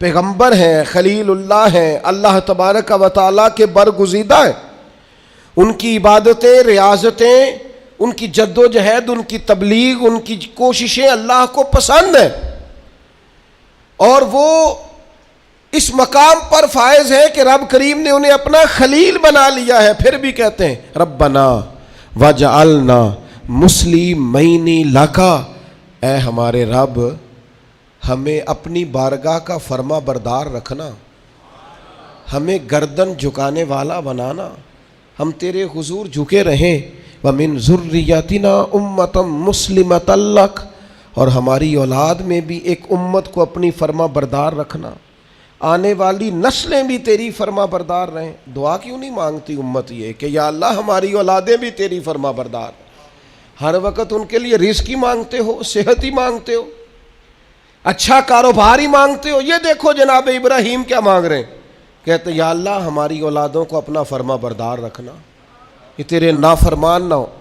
پیغمبر ہیں، خلیل اللہ ہیں، اللہ تبارک و تعالیٰ کے برگزیدہ ہیں. ان کی عبادتیں، ریاضتیں، ان کی جد و جہد، ان کی تبلیغ، ان کی کوششیں اللہ کو پسند ہیں، اور وہ اس مقام پر فائز ہے کہ رب کریم نے انہیں اپنا خلیل بنا لیا ہے. پھر بھی کہتے ہیں ربنا وجعلنا مسلمین لک، اے ہمارے رب ہمیں اپنی بارگاہ کا فرما بردار رکھنا، ہمیں گردن جھکانے والا بنانا، ہم تیرے حضور جھکے رہیں. وَمِن ذُرِّيَّتِنَا أُمَّةً مُسْلِمَةً لَكَ، اور ہماری اولاد میں بھی ایک امت کو اپنی فرما بردار رکھنا، آنے والی نسلیں بھی تیری فرما بردار رہیں. دعا کیوں نہیں مانگتی امت یہ کہ یا اللہ ہماری اولادیں بھی تیری فرما بردار؟ ہر وقت ان کے لیے رزق ہی مانگتے ہو، صحت ہی مانگتے ہو، اچھا کاروبار ہی مانگتے ہو. یہ دیکھو جناب ابراہیم کیا مانگ رہے ہیں، کہتے یا اللہ ہماری اولادوں کو اپنا فرما بردار رکھنا، یہ تیرے نافرمان نہ ہو.